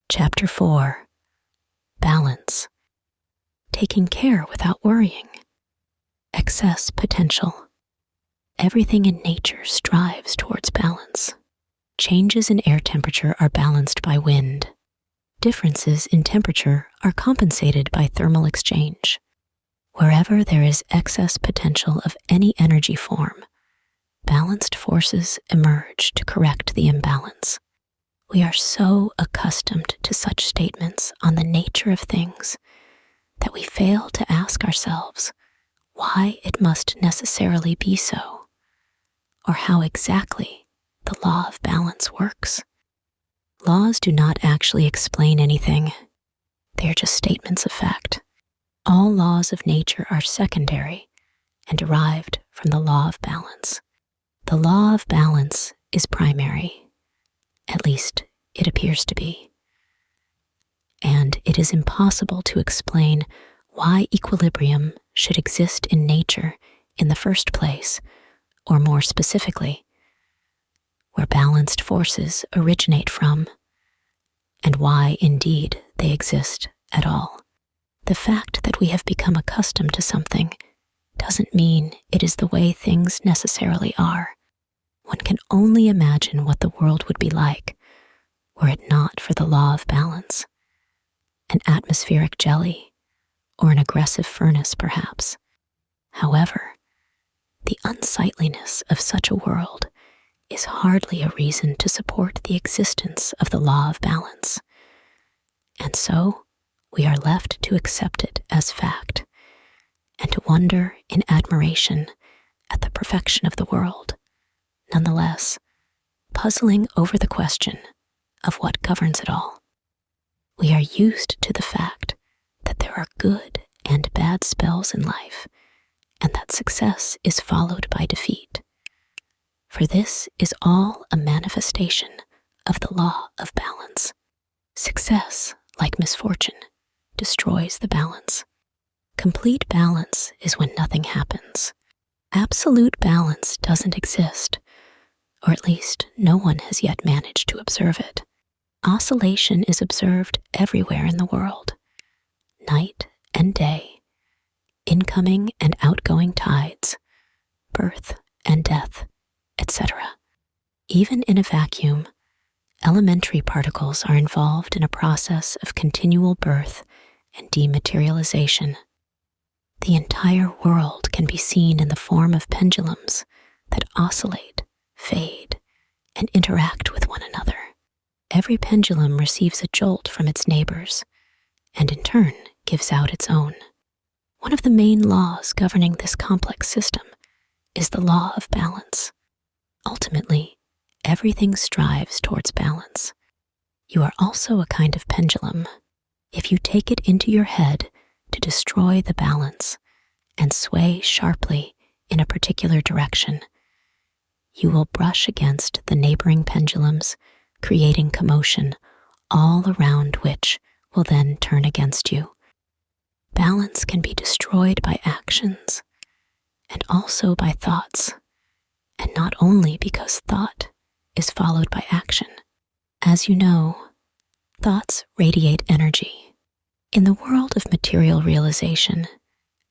Chapter 4. Balance. Taking care without worrying. Excess potential. Everything in nature strives towards balance. Changes in air temperature are balanced by wind. Differences in temperature are compensated by thermal exchange. Wherever there is excess potential of any energy form, balanced forces emerge to correct the imbalance. We are so accustomed to such statements on the nature of things that we fail to ask ourselves why it must necessarily be so, or how exactly the law of balance works. Laws do not actually explain anything. They are just statements of fact. All laws of nature are secondary and derived from the law of balance. The law of balance is primary. At least, it appears to be. And it is impossible to explain why equilibrium should exist in nature in the first place, or more specifically, where balanced forces originate from, and why indeed they exist at all. The fact that we have become accustomed to something doesn't mean it is the way things necessarily are. One can only imagine what the world would be like were it not for the law of balance. An atmospheric jelly, or an aggressive furnace perhaps. However, the unsightliness of such a world is hardly a reason to support the existence of the law of balance. And so, we are left to accept it as fact, and to wonder in admiration at the perfection of the world, nonetheless, puzzling over the question of what governs it all. We are used to the fact that there are good and bad spells in life, and that success is followed by defeat. For this is all a manifestation of the law of balance. Success, like misfortune, destroys the balance. Complete balance is when nothing happens. Absolute balance doesn't exist, or at least no one has yet managed to observe it. Oscillation is observed everywhere in the world, night and day, incoming and outgoing tides, birth and death, etc. Even in a vacuum, elementary particles are involved in a process of continual birth and dematerialization. The entire world can be seen in the form of pendulums that oscillate, fade, and interact with one another. Every pendulum receives a jolt from its neighbors, and in turn gives out its own. One of the main laws governing this complex system is the law of balance. Ultimately, everything strives towards balance. You are also a kind of pendulum. If you take it into your head to destroy the balance and sway sharply in a particular direction, you will brush against the neighboring pendulums, creating commotion all around, which will then turn against you. Balance can be destroyed by actions and also by thoughts, and not only because thought is followed by action. As you know, thoughts radiate energy. In the world of material realization,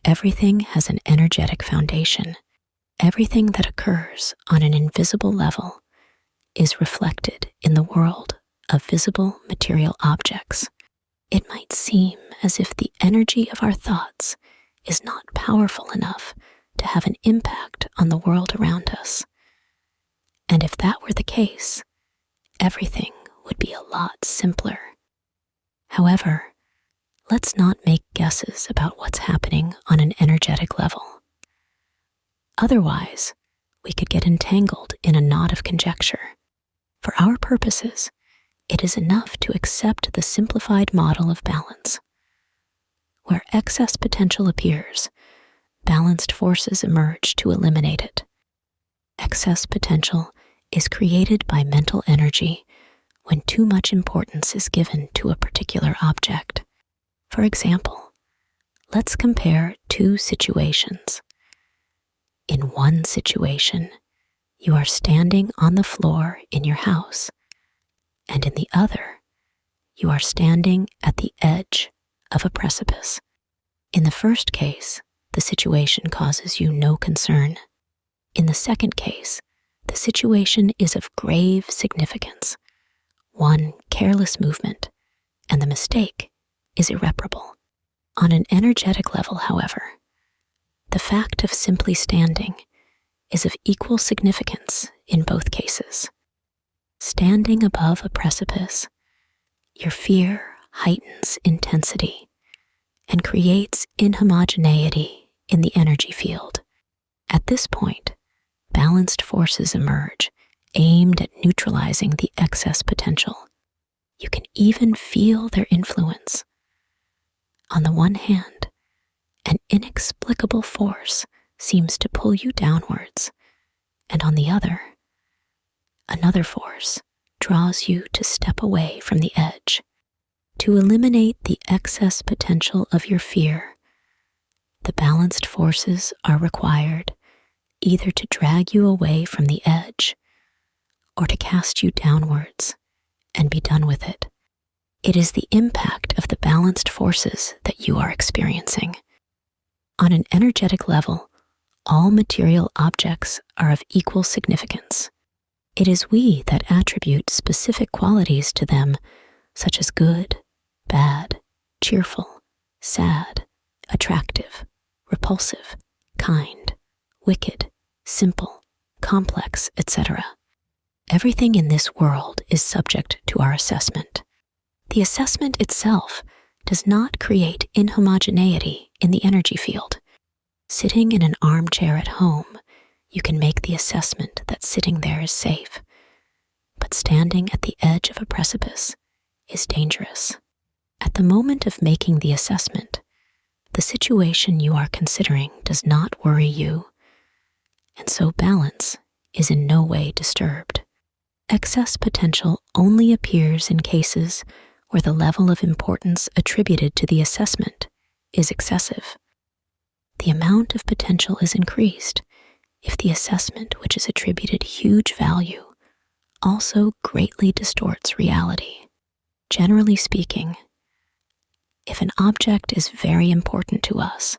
everything has an energetic foundation. Everything that occurs on an invisible level is reflected in the world of visible material objects. It might seem as if the energy of our thoughts is not powerful enough to have an impact on the world around us. And if that were the case, everything would be a lot simpler. However, let's not make guesses about what's happening on an energetic level. Otherwise, we could get entangled in a knot of conjecture. For our purposes, it is enough to accept the simplified model of balance. Where excess potential appears, balanced forces emerge to eliminate it. Excess potential is created by mental energy when too much importance is given to a particular object. For example, let's compare two situations. In one situation, you are standing on the floor in your house, and in the other, you are standing at the edge of a precipice. In the first case, the situation causes you no concern. In the second case, the situation is of grave significance. One careless movement, and the mistake is irreparable. On an energetic level, however, the fact of simply standing is of equal significance in both cases. Standing above a precipice, your fear heightens intensity and creates inhomogeneity in the energy field. At this point, balanced forces emerge, aimed at neutralizing the excess potential. You can even feel their influence. On the one hand, an inexplicable force seems to pull you downwards, and on the other, another force draws you to step away from the edge. To eliminate the excess potential of your fear, the balanced forces are required either to drag you away from the edge or to cast you downwards and be done with it. It is the impact of the balanced forces that you are experiencing. On an energetic level, all material objects are of equal significance. It is we that attribute specific qualities to them, such as good, bad, cheerful, sad, attractive, repulsive, kind, wicked, simple, complex, etc. Everything in this world is subject to our assessment. The assessment itself does not create inhomogeneity in the energy field. Sitting in an armchair at home, you can make the assessment that sitting there is safe, but standing at the edge of a precipice is dangerous. At the moment of making the assessment, the situation you are considering does not worry you, and so balance is in no way disturbed. Excess potential only appears in cases where the level of importance attributed to the assessment is excessive. The amount of potential is increased if the assessment, which is attributed huge value, also greatly distorts reality. Generally speaking, if an object is very important to us,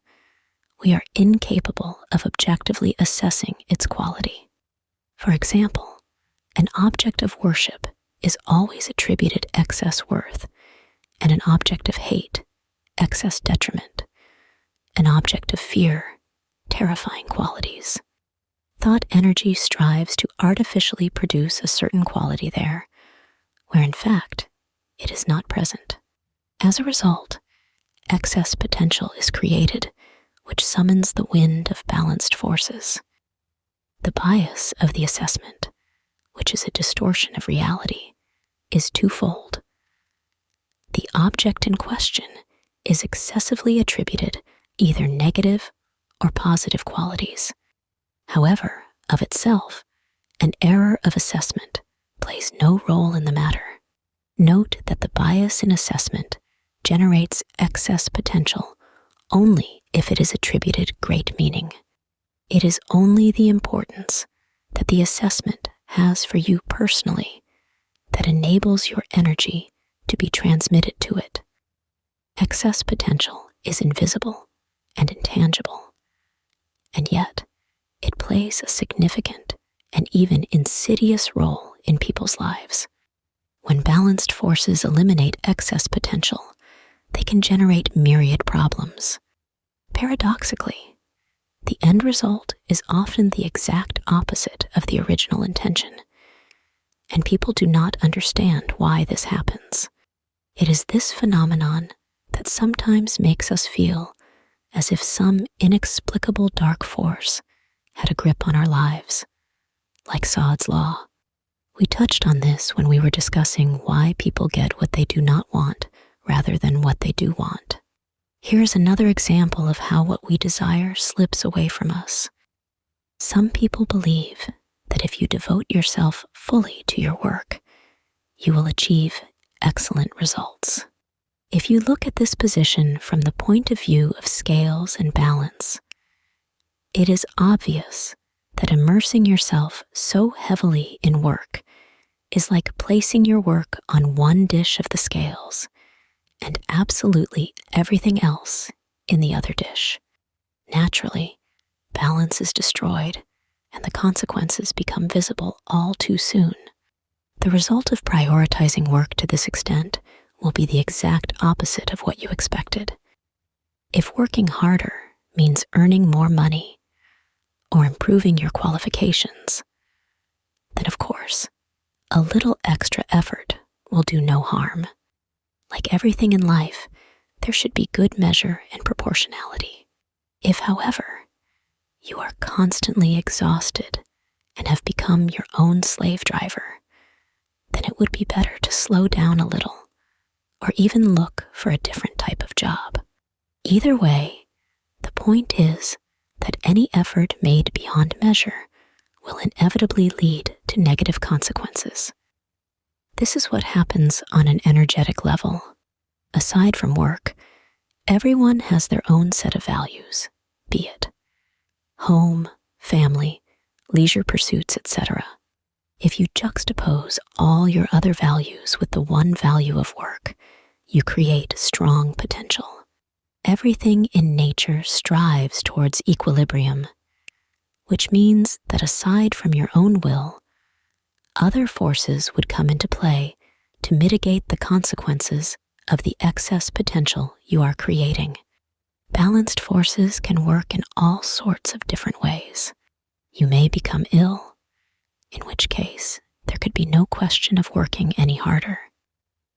we are incapable of objectively assessing its quality. For example, an object of worship is always attributed excess worth, and an object of hate, excess detriment, an object of fear, terrifying qualities. Thought energy strives to artificially produce a certain quality there, where in fact it is not present. As a result, excess potential is created, which summons the wind of balanced forces. The bias of the assessment, which is a distortion of reality, is twofold. The object in question is excessively attributed either negative or positive qualities. However, of itself, an error of assessment plays no role in the matter. Note that the bias in assessment generates excess potential only if it is attributed great meaning. It is only the importance that the assessment has for you personally that enables your energy to be transmitted to it. Excess potential is invisible and intangible, and yet it plays a significant and even insidious role in people's lives. When balanced forces eliminate excess potential, they can generate myriad problems. Paradoxically, the end result is often the exact opposite of the original intention, and people do not understand why this happens. It is this phenomenon that sometimes makes us feel as if some inexplicable dark force had a grip on our lives, like Sod's Law. We touched on this when we were discussing why people get what they do not want rather than what they do want. Here's another example of how what we desire slips away from us. Some people believe that if you devote yourself fully to your work, you will achieve excellent results. If you look at this position from the point of view of scales and balance, it is obvious that immersing yourself so heavily in work is like placing your work on one dish of the scales and absolutely everything else in the other dish. Naturally, balance is destroyed and the consequences become visible all too soon. The result of prioritizing work to this extent will be the exact opposite of what you expected. If working harder means earning more money or improving your qualifications, then of course, a little extra effort will do no harm. Like everything in life, there should be good measure and proportionality. If, however, you are constantly exhausted and have become your own slave driver, then it would be better to slow down a little or even look for a different type of job. Either way, the point is that any effort made beyond measure will inevitably lead to negative consequences. This is what happens on an energetic level. Aside from work, everyone has their own set of values, be it home, family, leisure pursuits, etc. If you juxtapose all your other values with the one value of work, you create strong potential. Everything in nature strives towards equilibrium, which means that aside from your own will, other forces would come into play to mitigate the consequences of the excess potential you are creating. Balanced forces can work in all sorts of different ways. You may become ill, in which case there could be no question of working any harder.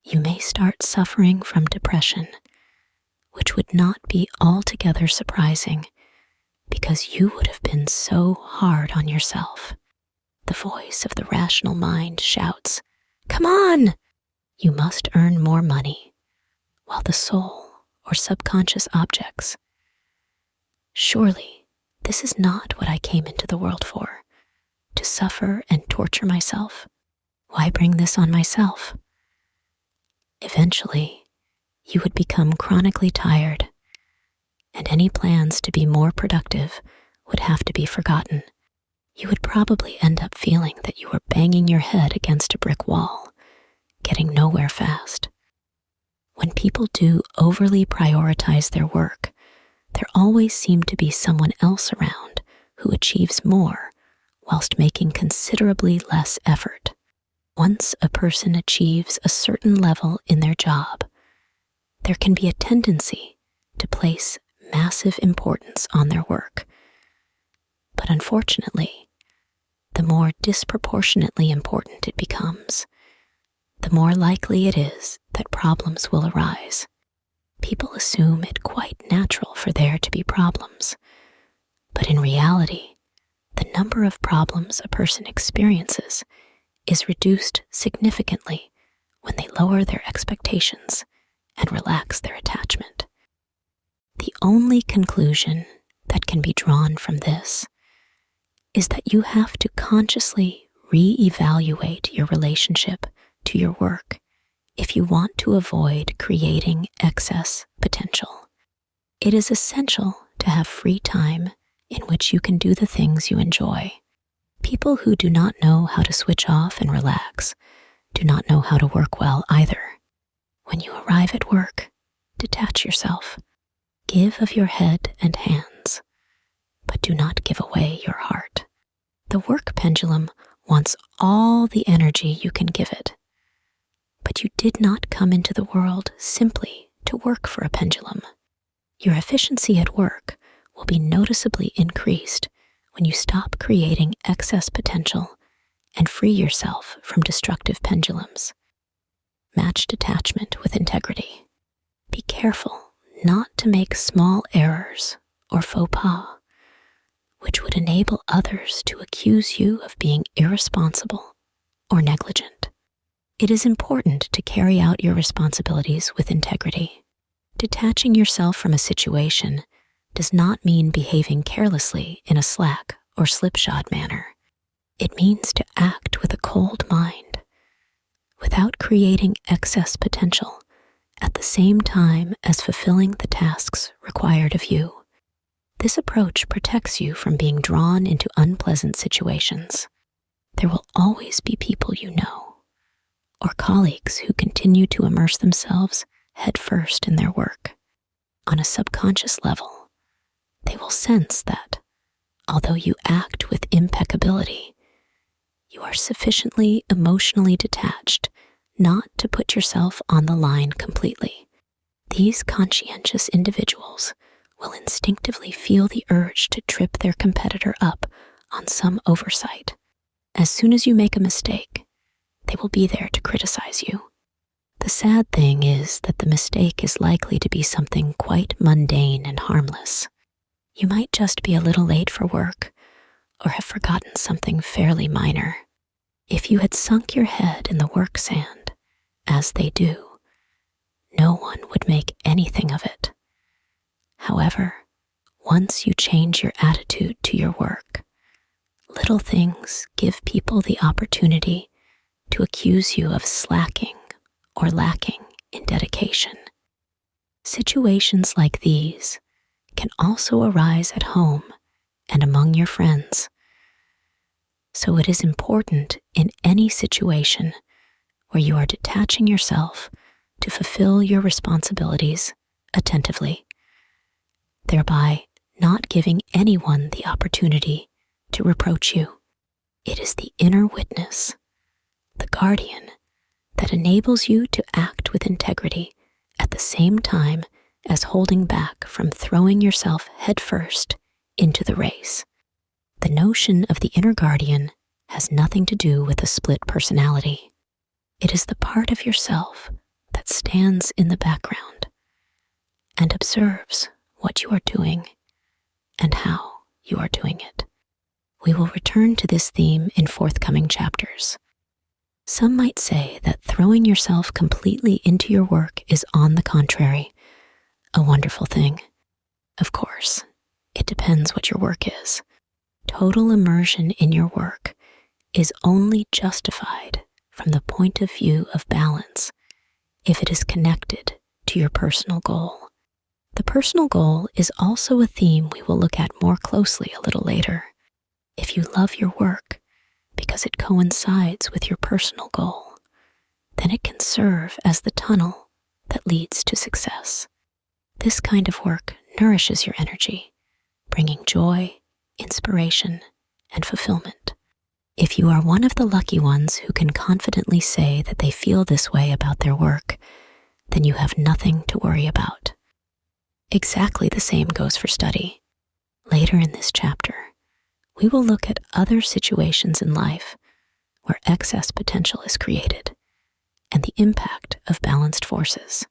You may start suffering from depression, which would not be altogether surprising because you would have been so hard on yourself. The voice of the rational mind shouts, "Come on! You must earn more money," while the soul or subconscious objects, "Surely this is not what I came into the world for, to suffer and torture myself. Why bring this on myself?" Eventually, you would become chronically tired, and any plans to be more productive would have to be forgotten. You would probably end up feeling that you were banging your head against a brick wall, getting nowhere fast. When people do overly prioritize their work, there always seems to be someone else around who achieves more whilst making considerably less effort. Once a person achieves a certain level in their job, there can be a tendency to place massive importance on their work. But unfortunately, the more disproportionately important it becomes, the more likely it is that problems will arise. People assume it quite natural for there to be problems, but in reality, the number of problems a person experiences is reduced significantly when they lower their expectations and relax their attachment. The only conclusion that can be drawn from this is that you have to consciously re-evaluate your relationship to your work if you want to avoid creating excess potential. It is essential to have free time in which you can do the things you enjoy. People who do not know how to switch off and relax do not know how to work well either. When you arrive at work, detach yourself. Give of your head and hands, but do not give away your heart. The work pendulum wants all the energy you can give it. But you did not come into the world simply to work for a pendulum. Your efficiency at work will be noticeably increased when you stop creating excess potential and free yourself from destructive pendulums. Match detachment with integrity. Be careful not to make small errors or faux pas, which would enable others to accuse you of being irresponsible or negligent. It is important to carry out your responsibilities with integrity. Detaching yourself from a situation does not mean behaving carelessly in a slack or slipshod manner. It means to act with a cold mind, without creating excess potential, at the same time as fulfilling the tasks required of you. This approach protects you from being drawn into unpleasant situations. There will always be people you know or colleagues who continue to immerse themselves headfirst in their work. On a subconscious level, they will sense that, although you act with impeccability, you are sufficiently emotionally detached not to put yourself on the line completely. These conscientious individuals will instinctively feel the urge to trip their competitor up on some oversight. As soon as you make a mistake, they will be there to criticize you. The sad thing is that the mistake is likely to be something quite mundane and harmless. You might just be a little late for work or have forgotten something fairly minor. If you had sunk your head in the work sand, as they do, no one would make anything of it. However, once you change your attitude to your work, little things give people the opportunity to accuse you of slacking or lacking in dedication. Situations like these can also arise at home and among your friends. So it is important in any situation where you are detaching yourself to fulfill your responsibilities attentively, thereby not giving anyone the opportunity to reproach you. It is the inner witness, the guardian, that enables you to act with integrity at the same time as holding back from throwing yourself headfirst into the race. The notion of the inner guardian has nothing to do with a split personality. It is the part of yourself that stands in the background and observes what you are doing and how you are doing it. We will return to this theme in forthcoming chapters. Some might say that throwing yourself completely into your work is, on the contrary, a wonderful thing. Of course, it depends what your work is. Total immersion in your work is only justified from the point of view of balance if it is connected to your personal goal. The personal goal is also a theme we will look at more closely a little later. If you love your work because it coincides with your personal goal, then it can serve as the tunnel that leads to success. This kind of work nourishes your energy, bringing joy, inspiration, and fulfillment. If you are one of the lucky ones who can confidently say that they feel this way about their work, then you have nothing to worry about. Exactly the same goes for study. Later in this chapter, we will look at other situations in life where excess potential is created and the impact of balanced forces.